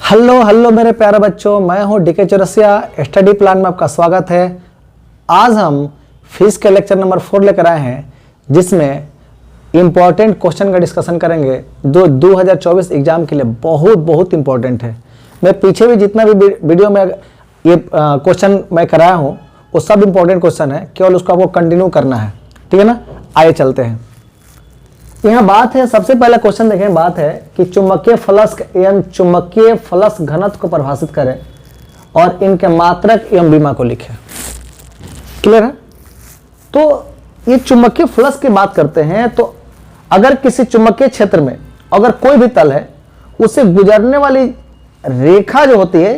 Hello hello मेरे प्यारे बच्चों, मैं हूं डीके चौरसिया। स्टडी प्लान में आपका स्वागत है। आज हम फिजिक्स के लेक्चर नंबर 4 लेकर आए हैं, जिसमें इम्पॉर्टेंट क्वेश्चन का डिस्कशन करेंगे जो 2024 एग्जाम के लिए बहुत इम्पोर्टेंट है। मैं पीछे भी जितना भी वीडियो में ये क्वेश्चन मैं कराया हूँ वो सब इम्पोर्टेंट क्वेश्चन है, केवल उसको आपको कंटिन्यू करना है। ठीक है ना, आइए चलते हैं। यहाँ बात है, सबसे पहला क्वेश्चन देखें, बात है कि चुंबकीय फ्लक्स एवं चुंबकीय फ्लक्स घनत्व को परिभाषित करें और इनके मात्रक एवं बीमा को लिखें। क्लियर है? तो ये चुंबकीय फ्लक्स की बात करते हैं, तो अगर किसी चुंबकीय क्षेत्र में अगर कोई भी तल है, उससे गुजरने वाली रेखा जो होती है,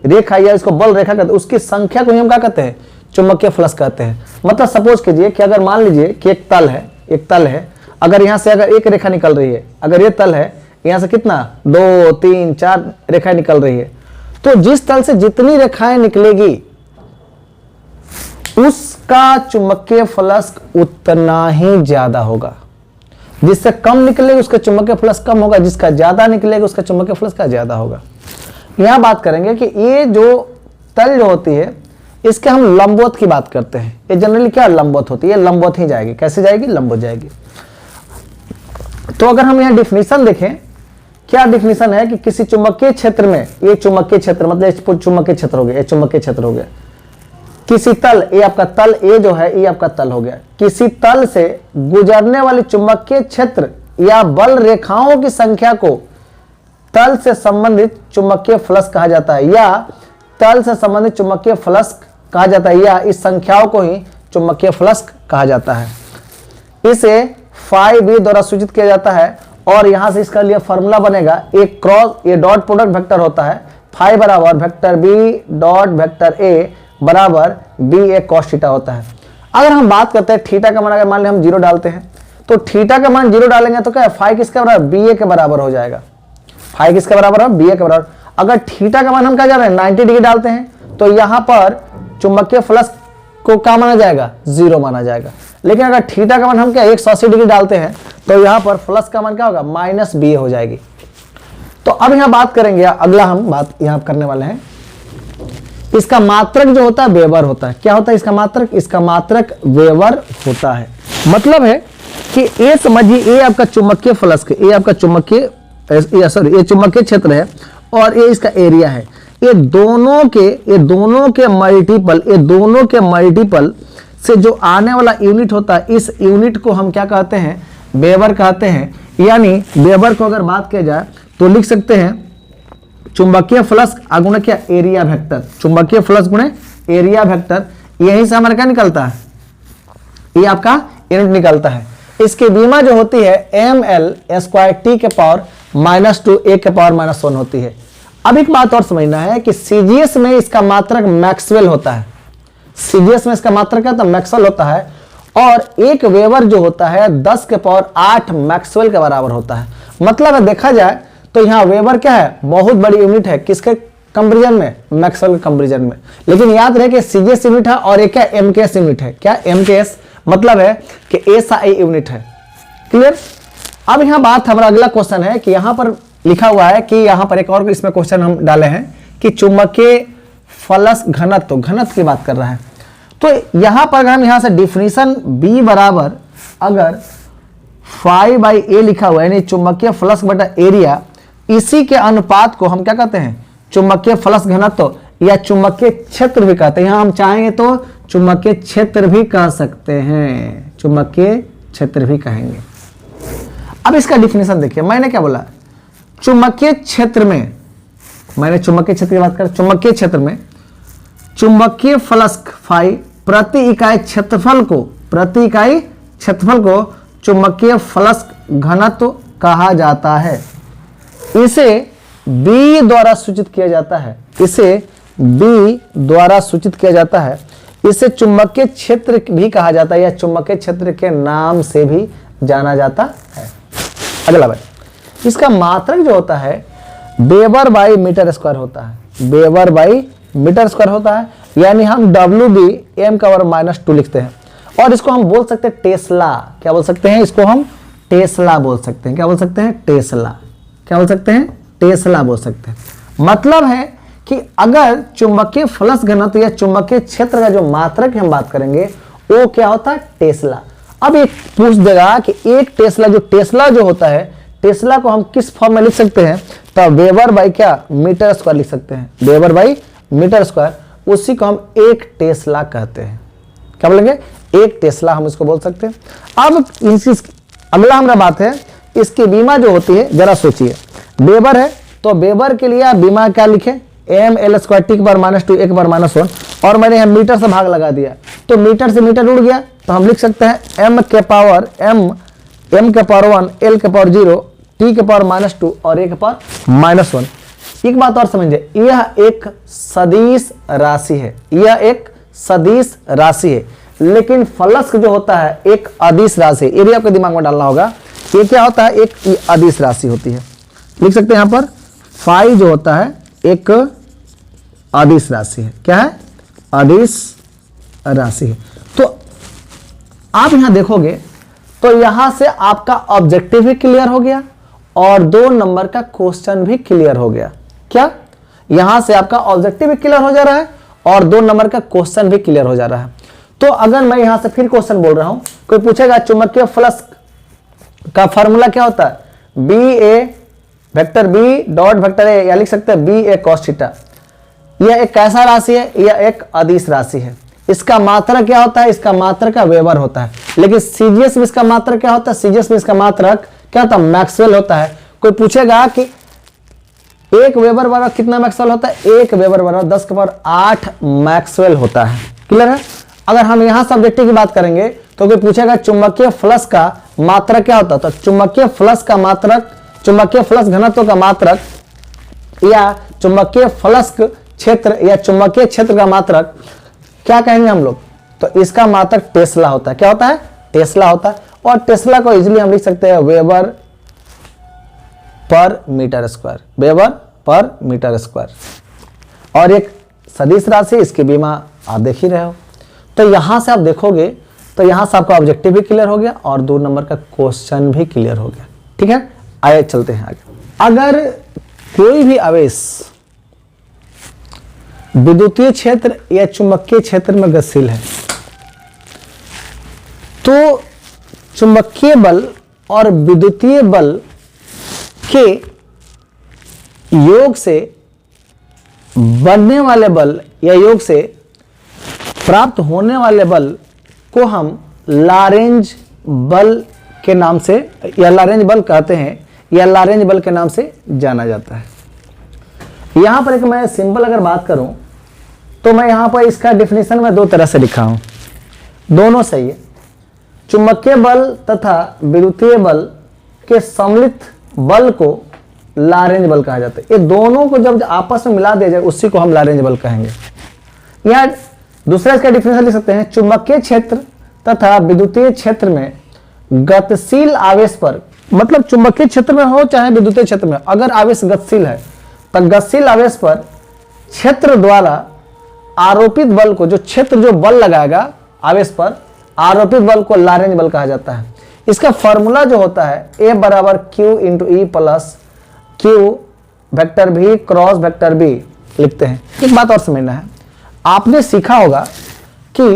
रेखा या इसको बल रेखा कहते हैं, उसकी संख्या को हम क्या कहते हैं? चुंबकीय फ्लक्स कहते हैं। मतलब सपोज कीजिए कि अगर मान लीजिए कि एक तल है, अगर यहां से अगर एक रेखा निकल रही है, अगर ये तल है, यहां से कितना 2, 3, 4 रेखाएं निकल रही है, तो जिस तल से जितनी रेखाएं निकलेगी उसका चुंबकीय फ्लक्स उतना ही ज्यादा होगा। जिससे कम निकलेगी उसका चुंबकीय फ्लक्स कम होगा, जिसका ज्यादा निकलेगा उसका चुंबकीय फ्लक्स का ज्यादा होगा। यहां बात करेंगे कि ये जो तल जो होती है, इसके हम लंबवत की बात करते हैं। ये जनरली क्या लंबवत होती है? लंबवत ही जाएगी। कैसे जाएगी? लंबवत जाएगी। तो अगर हम यहाँ डिफिनीशन देखें, क्या डिफिनीशन है कि किसी चुंबकीय क्षेत्र में, ये चुंबकीय क्षेत्र मतलब चुंबकीय क्षेत्र हो गया, ये चुंबकीय क्षेत्र हो गया, किसी तल, ये आपका तल ए जो है, ये आपका तल हो गया, किसी तल से गुजरने वाले चुंबकीय क्षेत्र या बल रेखाओं की संख्या को तल से संबंधित चुंबकीय फ्लक्स कहा जाता है, या तल से संबंधित चुंबकीय फ्लक्स कहा जाता है, या इस संख्याओं को ही चुंबकीय फ्लक्स कहा जाता है। इसे फाई बी द्वारा सूचित किया जाता है, और यहां से इसका लिए फॉर्मूला बनेगा, एक क्रॉस, ये डॉट प्रोडक्ट वेक्टर होता है, फाई बराबर vector B dot vector A बराबर बी ए कॉस थीटा होता है। अगर हम बात करते हैं थीटा का मान, अगर मान लें हम 0 डालते हैं, तो थीटा का मान 0 डालेंगे तो क्या है? फाई किसके बराबर? बी ए के बराबर हो जाएगा। फाई किसके बराबर है? बी ए के बराबर। अगर थीटा का मान हम क्या जा रहे हैं? 90 डिग्री डालते हैं, तो यहां पर चुंबकीय फ्लक्स को क्या माना जाएगा? 0 माना जाएगा। लेकिन अगर थीटा का मान हम क्या 180 डिग्री डालते हैं, तो यहां पर फ्लक्स का मान क्या होगा? माइनस बी हो जाएगी। तो अब यहां बात करेंगे, अगला हम बात यहां करने वाले हैं, इसका मात्रक जो होता है वेबर होता है। क्या होता है इसका मात्रक? इसका मात्रक वेबर होता है। मतलब है कि ये समझिए, ये आपका चुंबकीय फ्लक्स, ये आपका चुंबकीय ये चुंबकीय क्षेत्र है और ये इसका एरिया है। ये दोनों के मल्टीपल से जो आने वाला यूनिट होता है, इस यूनिट को हम क्या कहते हैं? वेबर कहते हैं। यानी वेबर को अगर बात किया जाए तो लिख सकते हैं चुंबकीय फ्लक्स गुणे क्या? Area vector. चुंबकीय फ्लक्स गुणे एरिया वेक्टर। यहीं से हमारा क्या निकलता है? ये आपका यूनिट निकलता है। इसकी बीमा जो होती है ml² t के पावर -2 a के पावर -1 होती है। अब एक बात और समझना है कि सीजीएस में इसका मात्रक मैक्सवेल होता है। सीजीएस में इसका मात्रक क्या होता है? मैक्सवेल होता है। और एक वेबर जो होता है 10 के पावर 8 मैक्सवेल के बराबर होता है। मतलब है देखा जाए तो यहाँ वेबर क्या है? बहुत बड़ी यूनिट है। किसके कंपेरिजन में? मैक्सवेल के कंपेरिजन में। लेकिन याद रहे कि सीजीएस यूनिट है और एक क्या? एमकेएस यूनिट है। क्या? एमकेएस मतलब है कि एसआई यूनिट है। क्लियर? अब यहाँ बात, हमारा अगला क्वेश्चन है कि यहाँ पर लिखा हुआ है कि यहाँ पर एक और इसमें क्वेश्चन हम डाले हैं कि चुंबकीय फ्लक्स घनत्व की बात कर रहा है। तो यहां पर हम यहां से डिफिनीशन B बराबर अगर फाई बाई ए लिखा हुआ है, यानी चुंबकीय फ्लक्स बटा एरिया, इसी के अनुपात को हम क्या कहते हैं? चुंबकीय फ्लक्स घनत्व या चुंबकीय क्षेत्र भी कहते हैं। यहां हम चाहेंगे तो चुंबकीय क्षेत्र भी कह सकते हैं, चुंबकीय क्षेत्र भी कहेंगे। अब इसका डिफिनीशन देखिए, मैंने क्या बोला? चुंबकीय क्षेत्र में, मैंने चुंबकीय क्षेत्र की बात कर, चुंबकीय क्षेत्र में चुंबकीय फ्लक्स फाई प्रति इकाई क्षेत्रफल को चुंबकीय फ्लक्स घनत्व कहा जाता है। इसे B द्वारा सूचित किया जाता है। इसे चुंबकीय क्षेत्र भी कहा जाता है, या चुंबकीय क्षेत्र के नाम से भी जाना जाता है। अगला भाई, इसका मात्रक जो होता है वेबर बाई मीटर स्क्वायर होता है। वेबर बाई मीटर स्क्वायर होता है, यानी हम WB m का वर्ग -2 लिखते हैं। और इसको हम बोल सकते हैं टेस्ला। क्या बोल सकते हैं? इसको हम टेस्ला बोल सकते हैं। क्या बोल सकते हैं? टेस्ला। क्या बोल सकते हैं? टेस्ला बोल सकते हैं। मतलब है कि अगर चुंबकीय फ्लक्स घनत्व या चुंबकीय क्षेत्र का जो मात्रक की हम बात करेंगे वो क्या होता है, टेस्ला। अब एक पूछ देगा कि एक टेस्ला जो होता है, टेस्ला को हम किस फॉर्म में लिख सकते हैं, तो वेबर बाई क्या, मीटर स्क्वायर लिख सकते हैं, वेबर बाई मीटर स्क्वायर, उसी को हम एक टेस्ला कहते हैं। क्या बोलेंगे, एक टेस्ला हम इसको बोल सकते हैं। अब अगला हमारा बात है, इसकी बीमा जो होती है, जरा सोचिए, वेबर है तो वेबर के लिए आप बीमा क्या लिखे, एम एल स्क्वायर टी के पावर -2 1 बार -1, और मैंने यहाँ मीटर से भाग लगा दिया तो मीटर से मीटर उड़ गया, तो हम लिख सकते हैं m के पावर 1, l के पावर 0, t के पावर -2 और a के पावर -1। एक बात और समझिए, यह एक सदिश राशि है, यह एक सदिश राशि है, लेकिन फ्लक्स जो होता है एक अदिश राशि है। ये भी आपके दिमाग में डालना होगा, ये क्या होता है, एक अदिश राशि होती है। लिख सकते हैं यहाँ पर फाई जो होता है एक अदिश राशि है। क्या है, अदिश राशि है। तो आप यहां देखोगे तो यहां से आपका ऑब्जेक्टिव भी क्लियर हो गया और 2 नंबर का क्वेश्चन भी क्लियर हो गया। क्या, यहां से आपका ऑब्जेक्टिव भी क्लियर हो जा रहा है और 2 नंबर का क्वेश्चन भी क्लियर हो जा रहा है। तो अगर मैं यहां से फिर क्वेश्चन बोल रहा हूं, कोई पूछेगा चुंबकीय फ्लक्स का फॉर्मूला क्या होता है, B A vector B dot vector A, या लिख सकते हैं बी ए कॉस थीटा। यह एक कैसा राशि है, यह एक अदिश राशि है। इसका मात्रक क्या होता है, इसका मात्रक का वेबर होता है। लेकिन सीजीएस में इसका मात्रक क्या होता है, सीजीएस में इसका मात्रक क्या होता है, मैक्सवेल होता है। कोई पूछेगा कि 1 वेबर बराबर कितना मैक्सवेल होता है, 1 वेबर बराबर 10 के पावर 8 मैक्सवेल होता है। क्लियर है। अगर हम यहां सब्जेक्टिव की बात करेंगे तो कोई पूछेगा चुंबकीय फ्लक्स का मात्रक क्या होता है, तो चुंबकीय फ्लक्स का मात्रक, चुंबकीय फ्लक्स घनत्व का मात्रक या चुंबकीय फ्लक्स क्षेत्र या चुंबकीय क्षेत्र का मात्रक क्या कहेंगे हम लोग, तो इसका मात्रक टेस्ला होता है। क्या होता है, टेस्ला होता है। और टेस्ला को इजीली हम लिख सकते हैं weber per metre square, weber per metre square. और एक सदिश राशि, इसकी बीमा आप देख ही रहे हो। तो यहां से आप देखोगे तो यहां से आपका ऑब्जेक्टिव भी क्लियर हो गया और 2 नंबर का क्वेश्चन भी क्लियर हो गया। ठीक है, आइए चलते हैं आगे। अगर कोई भी आवेश विद्युतीय क्षेत्र या चुंबकीय क्षेत्र में गतिशील है तो चुंबकीय बल और विद्युतीय बल के योग से बनने वाले बल या योग से प्राप्त होने वाले बल को हम लॉरेंज बल के नाम से या लॉरेंज बल कहते हैं या लॉरेंज बल के नाम से जाना जाता है। यहां पर एक मैं सिंपल अगर बात करूं तो मैं यहां पर इसका डिफिनेशन में 2 तरह से लिखा हूं, दोनों सही है। चुंबकीय बल तथा विद्युतीय बल के सम्मिलित बल को लॉरेंज बल कहा जाता है। ये दोनों को जब आपस में मिला दिया जाए उसी को हम लॉरेंज बल कहेंगे। यहां दूसरा इसका डिफिनेशन लिख सकते हैं, चुंबकीय क्षेत्र तथा विद्युतीय क्षेत्र में गतिशील आवेश पर, मतलब चुंबकीय क्षेत्र में हो चाहे विद्युतीय क्षेत्र में, अगर आवेश गतिशील है तो गतिशील आवेश पर क्षेत्र द्वारा आरोपित बल को, जो क्षेत्र जो बल लगाएगा आवेश पर, आरोपित बल को लॉरेंज बल कहा जाता है। इसका फॉर्मूला जो होता है A बराबर Q into E plus Q vector भी क्रॉस वेक्टर बी लिखते हैं। एक बात और समझना है, आपने सीखा होगा कि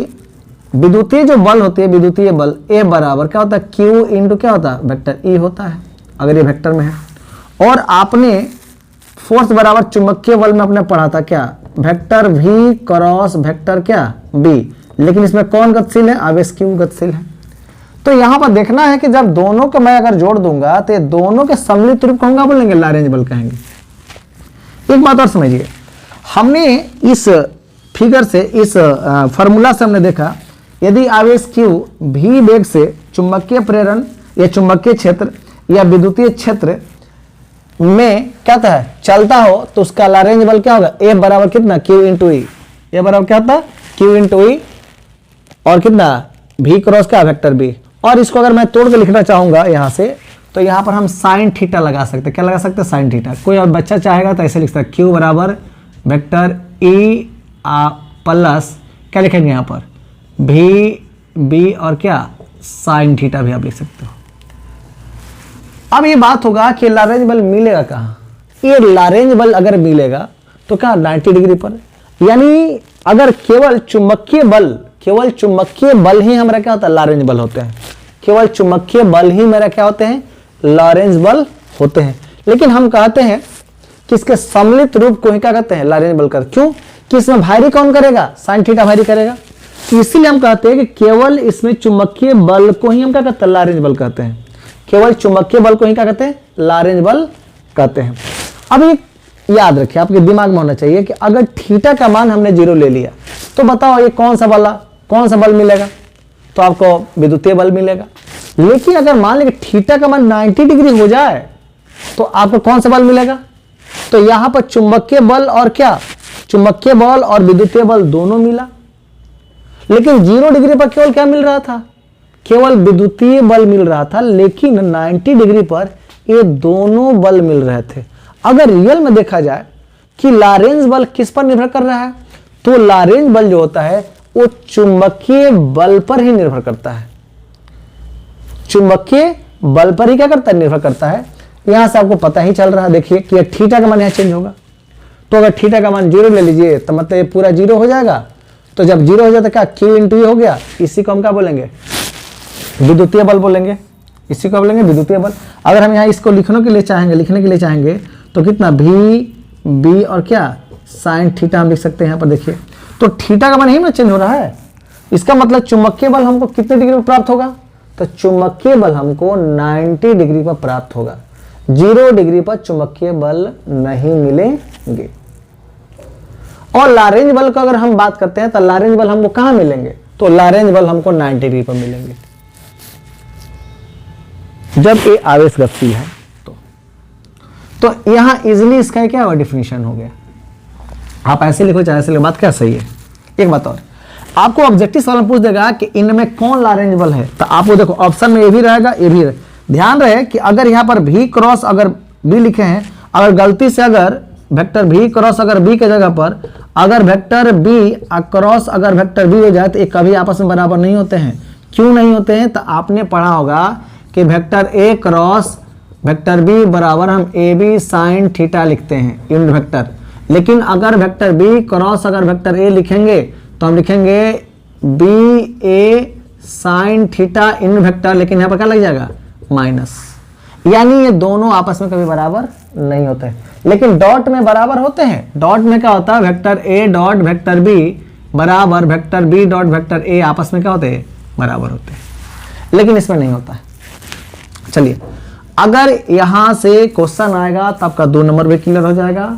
विद्युतीय जो बल होती है, विद्युतीय बल A बराबर क्या होता है, Q इंटू क्या होता है, वेक्टर E होता है अगर ये वेक्टर में है। और आपने फोर्स बराबर चुंबकीय बल में आपने पढ़ा था क्या, वेक्टर V क्रॉस वेक्टर क्या B, लेकिन इसमें कौन गतिशील है, आवेश Q गतिशील है। तो यहां पर देखना है कि जब दोनों को मैं अगर जोड़ दूंगा तो ये दोनों के सम्मिलित रूप कहूंगा, बोलेंगे लॉरेंज बल कहेंगे। एक बात और समझिए, हमने इस फिगर से, इस फॉर्मूला से हमने देखा यदि आवेश Q v वेग से चुंबकीय प्रेरण या चुंबकीय क्षेत्र या विद्युतीय क्षेत्र में क्या है चलता हो तो उसका लॉरेंज बल क्या होगा, A बराबर कितना, Q इंटू ई। ए बराबर क्या होता है, Q इंटू ई और कितना V क्रॉस का वेक्टर B। और इसको अगर मैं तोड़ के लिखना चाहूंगा यहां से, तो यहां पर हम साइन थीटा लगा सकते हैं। क्या लगा सकते हैं, साइन थीटा। कोई और बच्चा चाहेगा तो ऐसे लिख सकता है, Q बराबर वेक्टर E प्लस क्या लिखेंगे यहाँ पर V B और क्या साइन थीटा भी आप लिख सकते हो। अब ये बात होगा कि लॉरेंज बल मिलेगा कहाँ, ये लारेंज बल अगर मिलेगा तो क्या 90 डिग्री पर, यानी अगर केवल चुंबकीय बल ही हमारा क्या होता है, लारेंज बल होते हैं। केवल चुंबकीय बल ही मेरा क्या होते हैं, लॉरेंज बल होते हैं। लेकिन हम कहते हैं कि इसके सम्मिलित रूप को ही क्या कहते हैं, लॉरेंज बल कर। क्यों कि इसमें भारी कौन करेगा, साइन थीटा भारी करेगा। इसीलिए हम कहते हैं कि केवल इसमें चुंबकीय बल को ही हम क्या कहते हैं, लॉरेंज बल कहते हैं। केवल चुंबकीय बल को ही क्या कहते हैं, लॉरेंज बल कहते हैं। अब एक याद रखिए, आपके दिमाग में होना चाहिए कि अगर थीटा का मान हमने 0 ले लिया तो बताओ ये कौन सा बल मिलेगा, तो आपको विद्युतीय बल मिलेगा। लेकिन अगर मान लीजिए थीटा का मान 90 डिग्री हो जाए तो आपको कौन सा बल मिलेगा, तो यहां पर चुंबकीय बल और क्या, चुंबकीय बल और विद्युतीय बल दोनों मिला। लेकिन 0 डिग्री पर केवल क्या मिल रहा था, केवल विद्युतीय बल मिल रहा था। लेकिन 90 डिग्री पर ये दोनों बल मिल रहे थे। अगर रियल में देखा जाए कि लॉरेंज बल किस पर निर्भर कर रहा है, तो लॉरेंज बल जो होता है वो चुंबकीय बल पर ही निर्भर करता है। चुंबकीय बल पर ही क्या करता है, निर्भर करता है। यहां से आपको पता ही चल रहा है, देखिए कि थीटा का मान यहां चेंज होगा। तो अगर थीटा का मान 0 ले लीजिए तो मतलब ये पूरा 0 हो जाएगा। तो जब 0 हो जाता है क्या, Q इंटू हो गया। इसी को हम क्या बोलेंगे, विद्युतीय बल बोलेंगे। इसी को बोलेंगे विद्युतीय बल। अगर हम यहाँ इसको लिखने के लिए चाहेंगे तो कितना भी और क्या साइन थीटा हम लिख सकते हैं। यहाँ पर देखिए तो थीटा का मान ही ना चेंज हो रहा है। इसका मतलब चुंबकीय बल हमको कितने डिग्री पर प्राप्त होगा, तो चुंबकीय बल हमको 90 डिग्री पर प्राप्त होगा। 0 डिग्री पर चुंबकीय बल नहीं मिलेंगे। और लॉरेंज बल को अगर हम बात करते हैं तो लॉरेंज बल हमको कहां मिलेंगे, तो लॉरेंज बल हमको 90 डिग्री पर मिलेंगे जब ये आवेश गतिशील है। तो यहां इजिली इसका क्या हुआ, डिफिनीशन हो गया। आप ऐसे लिखो चाहे ऐसे लिखो, बात क्या सही है। एक बात और, आपको ऑब्जेक्टिव सवाल पूछ देगा कि इनमें कौन लॉरेंज बल है, तो आपको देखो ऑप्शन में ये भी रहेगा, ये भी रहेगा। ध्यान रहे कि अगर यहाँ पर भी क्रॉस अगर बी लिखे हैं, अगर गलती से अगर वेक्टर भी क्रॉस अगर बी के जगह पर अगर वेक्टर बी क्रॉस अगर वेक्टर बी हो जाए तो ये कभी आपस में बराबर नहीं होते हैं। क्यों नहीं होते हैं, तो आपने पढ़ा होगा कि vector A cross vector B बराबर हम ए बी साइन थीटा लिखते हैं, यूनिट वेक्टर। लेकिन अगर वेक्टर बी क्रॉस अगर वेक्टर ए लिखेंगे तो हम लिखेंगे बी ए साइन थीटा यूनिट वेक्टर, लेकिन यहाँ पर क्या लग जाएगा, माइनस। यानी ये दोनों आपस में कभी बराबर नहीं होते, लेकिन डॉट में बराबर होते हैं। डॉट में क्या होता है, vector A dot vector B बराबर vector B dot vector A आपस में क्या होते हैं, बराबर होते हैं। लेकिन इसमें नहीं होता है। चलिए, अगर यहां से क्वेश्चन आएगा तो आपका 2 नंबर भी क्लियर हो जाएगा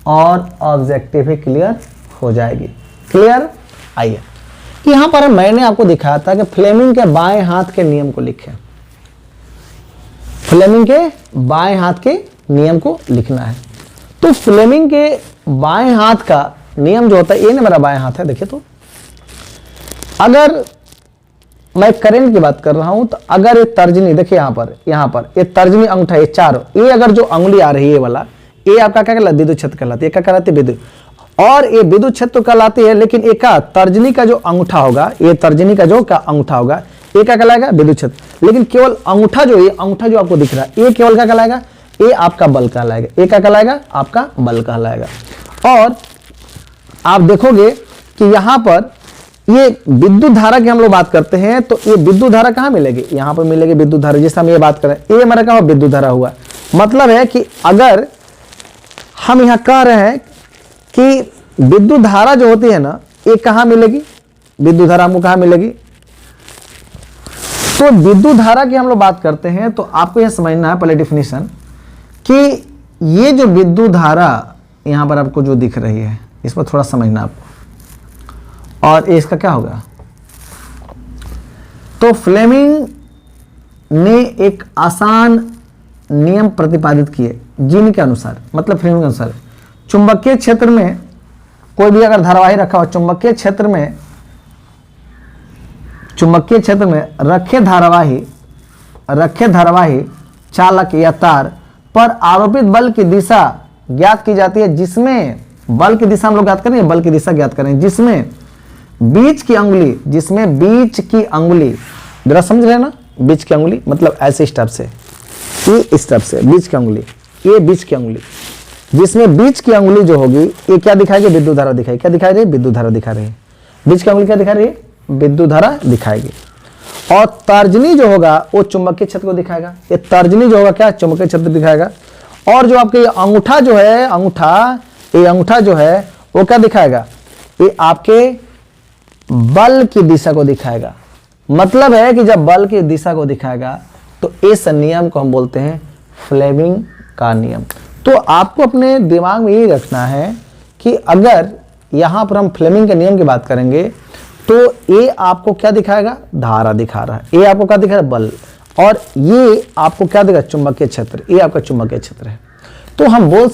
और ऑब्जेक्टिव भी क्लियर हो जाएगी। क्लियर। आइए, यहां पर मैंने आपको दिखाया था कि फ्लेमिंग के बाएं हाथ के नियम को लिखें। फ्लेमिंग के बाएं हाथ के नियम को लिखना है। तो फ्लेमिंग के बाएं हाथ का नियम जो होता है, ये ना मेरा बाएं हाथ है, देखिए। तो अगर मैं करंट की बात कर रहा हूं तो अगर ये तर्जनी, देखिए यहां पर ये तर्जनी अंगूठा, ये चारों, ये अगर जो अंगुली आ रही है ये वाला, ये आपका क्या कहलाता है, विद्युत क्षेत्र कहलाती है। क्या कहलाती है, विद्युत। और ये विद्युत क्षेत्र कहलाती है। लेकिन एक का तर्जनी का जो अंगूठा होगा, ये तर्जनी का जो का अंगूठा होगा, ये क्या कहलाएगा, विद्युत क्षेत्र। लेकिन केवल अंगूठा जो, ये अंगूठा जो आपको दिख रहा है, ये केवल क्या कहलाएगा, ये आपका बल कहलाएगा। ये क्या कहलाएगा, आपका बल कहलाएगा। और आप देखोगे कि यहां पर ये विद्युत धारा की हम लोग बात करते हैं, तो ये विद्युत धारा कहां मिलेगी, यहां पर मिलेगी विद्युत धारा। जिससे हम ये बात करें, ये हमारा क्या हुआ, विद्युत धारा हुआ। मतलब है कि अगर हम यहां कह रहे हैं कि विद्युत धारा जो होती है ना, ये कहां मिलेगी, विद्युत धारा हमको कहां मिलेगी। तो विद्युत धारा की हम लोग बात करते हैं तो आपको यह समझना है पहले डिफिनीशन, कि ये जो विद्युत धारा यहां पर आपको जो दिख रही है, इस पर थोड़ा समझना आपको। और इसका क्या होगा, तो फ्लेमिंग ने एक आसान नियम प्रतिपादित किए जिनके अनुसार, मतलब फ्लेमिंग के अनुसार, चुंबकीय क्षेत्र में कोई भी अगर धारावाही रखा हो, चुंबकीय क्षेत्र में रखे धारावाही चालक या तार पर आरोपित बल की दिशा ज्ञात की जाती है। जिसमें बल की दिशा हम लोग ज्ञात करेंगे, बल की दिशा ज्ञात करें, जिसमें बीच की अंगुली जरा समझ रहे ना, बीच की अंगुली मतलब ऐसे स्टेप से, ये स्टेप से बीच की अंगुली, ये बीच की अंगुली, जिसमें बीच की अंगुली जो होगी ये क्या दिखाएगी, विद्युत धारा दिखाएगी। क्या दिखा रही है, विद्युत धारा दिखा रही है। बीच की अंगुली क्या दिखा रही है, विद्युत धारा दिखाएगी। और तर्जनी जो होगा वो चुंबकीय क्षेत्र को दिखाएगा। ये तर्जनी जो होगा क्या, चुंबकीय क्षेत्र दिखाएगा। और जो आपके अंगूठा जो है, अंगूठा जो है वो क्या दिखाएगा, ये आपके बल की दिशा को दिखाएगा। मतलब है कि जब बल की दिशा को दिखाएगा तो इस नियम को हम बोलते हैं फ्लेमिंग का नियम। तो आपको अपने दिमाग में ये रखना है कि अगर यहां पर हम फ्लेमिंग के नियम की बात करेंगे तो ये आपको क्या दिखाएगा, धारा दिखा रहा है। ये आपको क्या दिखा रहा है, बल। और ये आपको क्या दिखा, चुंबकीय क्षेत्र। ये आपका चुंबकीय क्षेत्र है। तो हम बोल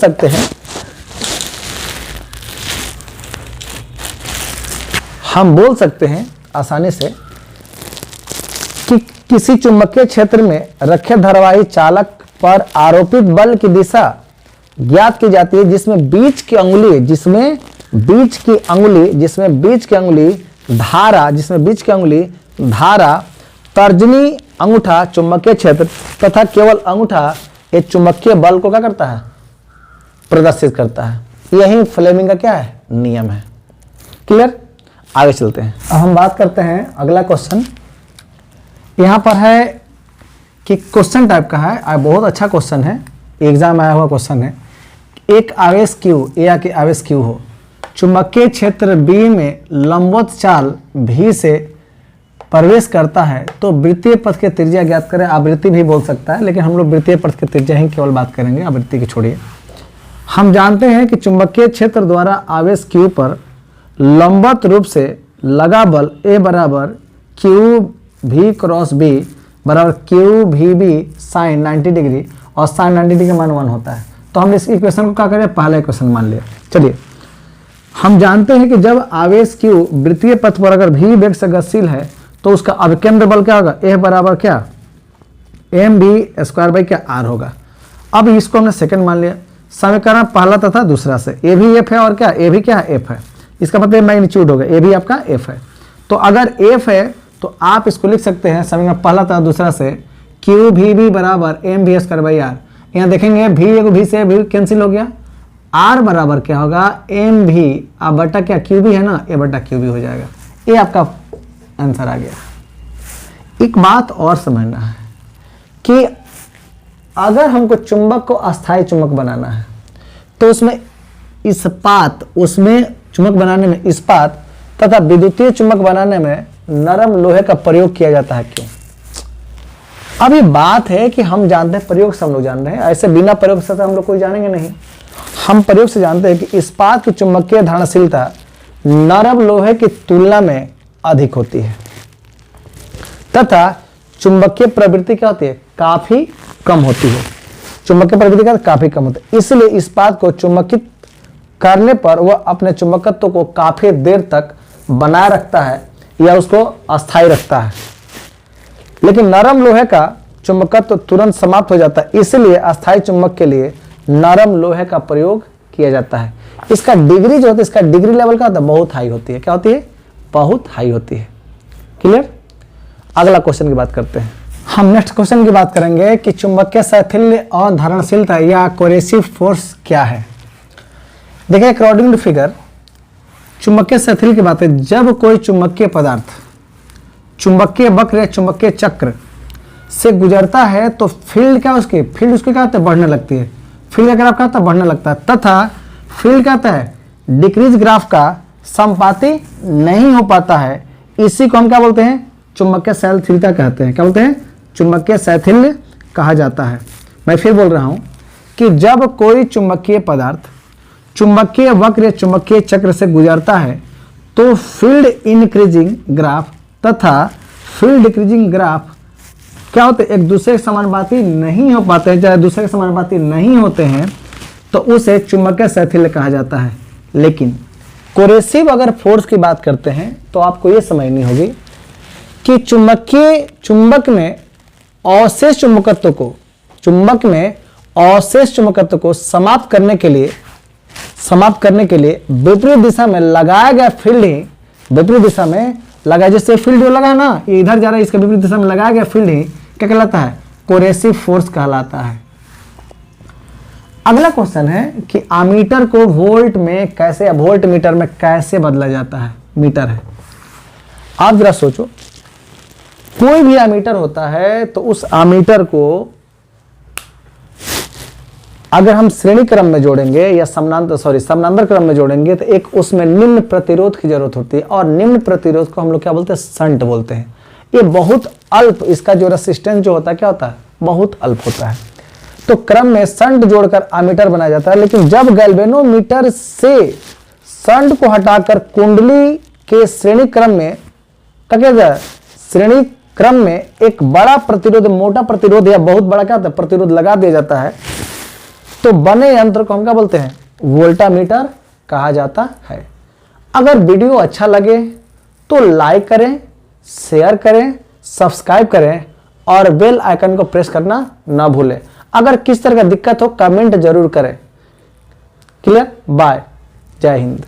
सकते हैं आसानी से कि किसी चुंबकीय क्षेत्र में रखे धारावाही चालक पर आरोपित बल की दिशा ज्ञात की जाती है, जिसमें बीच की अंगुली धारा तर्जनी अंगूठा चुंबकीय क्षेत्र तथा केवल अंगूठा ये चुंबकीय बल को क्या करता है, प्रदर्शित करता है। यही फ्लेमिंग का क्या है, नियम है। क्लियर, आगे चलते हैं। अब हम बात करते हैं अगला क्वेश्चन। यहां पर है कि क्वेश्चन टाइप का है, बहुत अच्छा क्वेश्चन है, एग्जाम आया हुआ क्वेश्चन है। एक आवेश Q, या कि आवेश Q हो, चुंबकीय क्षेत्र B में लंबवत चाल V से प्रवेश करता है तो वृत्तीय पथ के त्रिज्या ज्ञात करें। आवृत्ति भी बोल सकता है, लेकिन हम लोग वृत्तीय पथ के त्रिज्या ही केवल बात करेंगे, आवृत्ति की छोड़िए। हम जानते हैं कि चुंबकीय क्षेत्र द्वारा आवेश Q पर लंबवत रूप से लगा बल A बराबर QV क्रॉस B बराबर QVB साइन 90 डिग्री, और साइन 90 डिग्री का मान 1 होता है। तो हम इस इक्वेशन को क्या करें, पहला इक्वेशन मान लिया। चलिए, हम जानते हैं कि जब आवेश Q वृत्तीय पथ पर अगर V वेग से गतिशील है तो उसका अभिकेंद्र बल क्या होगा, F बराबर क्या, mv स्क्वायर बाई क्या, R होगा। अब इसको हमने सेकंड मान लिया। समीकरण पहला तथा दूसरा से A भी F है और क्या, A भी क्या है, F है। इसका मतलब मैग्नीट्यूड होगा, A भी आपका F है। तो अगर F है तो आप इसको लिख सकते हैं समीकरण पहला तथा दूसरा से QVB बराबर mv स्क्वायर बाई R। यहाँ देखेंगे V से V कैंसिल हो गया, R बराबर क्या होगा, mv अब बटा क्या, QB है ना, A बटा QB हो जाएगा। ये आपका आंसर आ गया। एक बात और समझना है कि अगर हमको चुंबक को अस्थायी चुंबक बनाना है तो उसमें चुंबक बनाने में इस्पात तथा विद्युतीय चुंबक बनाने में नरम लोहे का प्रयोग किया जाता है। क्यों? अब ये बात है कि हम जानते हैं, प्रयोग से हम लोग जान रहे हैं, ऐसे बिना प्रयोग से हम लोग कोई जानेंगे नहीं। हम प्रयोग से जानते हैं कि इस्पात की चुंबकीय धारणशीलता नरम लोहे की तुलना में अधिक होती है तथा चुंबकीय प्रवृत्ति क्या होती है, काफी कम होती है। चुंबकीय प्रवृत्ति का काफी कम होती है, इसलिए इस्पात को चुंबकित करने पर वह अपने चुंबकत्व को काफी देर तक बनाए रखता है या उसको अस्थायी रखता है। लेकिन नरम लोहे का चुंबकत्व तुरंत समाप्त हो जाता है, इसलिए अस्थायी चुंबक के लिए नरम लोहे का प्रयोग किया जाता है। इसका डिग्री जो होता है, इसका डिग्री लेवल का होता है, बहुत हाई होती है। क्या होती है, बहुत हाई होती है। क्लियर, अगला क्वेश्चन की बात करते हैं। हम नेक्स्ट क्वेश्चन की बात करेंगे कि चुंबकीय शैथिल्य और धारणशीलता या कोरेसिव फोर्स क्या है। देखिए, अकॉर्डिंग टू फिगर चुंबकीय शैथिल्य की बात है, जब कोई चुंबकीय पदार्थ चुंबकीय वक्र या चुंबकीय चक्र से गुजरता है तो फील्ड क्या उसकी क्या होता है, बढ़ने लगती है। फील्ड का ग्राफ क्या होता है, बढ़ने लगता है, तथा फील्ड क्या होता है, डिक्रीज ग्राफ का संपाती नहीं हो पाता है। इसी को हम क्या बोलते हैं, चुंबकीय शैथिल्यता कहते हैं। क्या बोलते हैं, चुंबकीय शैथिल्य कहा जाता है। मैं फिर बोल रहा हूं कि जब कोई चुंबकीय पदार्थ चुंबकीय वक्र या चुंबकीय चक्र से गुजरता है तो फील्ड इंक्रीजिंग ग्राफ तथा फील्ड डिक्रीजिंग ग्राफ क्या होते हैं, एक दूसरे के समानुपाती नहीं हो पाते हैं। चाहे दूसरे के समानुपाती नहीं होते हैं तो उसे चुंबकीय शैथिल्य कहा जाता है। लेकिन कोरेसिव अगर फोर्स की बात करते हैं तो आपको यह समझनी होगी कि चुंबक में अवशेष चुंबकत्व को समाप्त करने के लिए विपरीत दिशा में लगाया गया फील्ड ही विपरीत दिशा में लगाया, जैसे फील्ड लगा है ना, ये इधर जा रहा है, इसके विपरीत दिशा में लगाया गया फील्ड ही क्या कहलाता है, कोरेसिव फोर्स कहलाता है। अगला क्वेश्चन है कि आमीटर को वोल्ट में कैसे या वोल्ट मीटर में कैसे बदला जाता है। मीटर है, आप जरा सोचो, कोई भी आमीटर होता है तो उस आमीटर को अगर हम श्रेणी क्रम में जोड़ेंगे या समानांतर क्रम में जोड़ेंगे तो एक उसमें निम्न प्रतिरोध की जरूरत होती है, और निम्न प्रतिरोध को हम लोग क्या बोलते हैं, शंट बोलते हैं। ये बहुत अल्प, इसका जो रेसिस्टेंस जो होता है क्या होता है, बहुत अल्प होता है। तो क्रम में शंट जोड़कर आमीटर बनाया जाता है, लेकिन जब गैल्वेनोमीटर से शंट को हटाकर कुंडली के श्रेणी क्रम में क्या जाए, श्रेणी क्रम में एक बड़ा प्रतिरोध, मोटा प्रतिरोध या बहुत बड़ा क्या होता है, प्रतिरोध लगा दिया जाता है, तो बने यंत्र को हम क्या बोलते हैं, वोल्टामीटर कहा जाता है। अगर वीडियो अच्छा लगे तो लाइक करें, शेयर करें, सब्सक्राइब करें और बेल आइकन को प्रेस करना ना भूलें। अगर किस तरह का दिक्कत हो कमेंट जरूर करें। क्लियर, बाय, जय हिंद।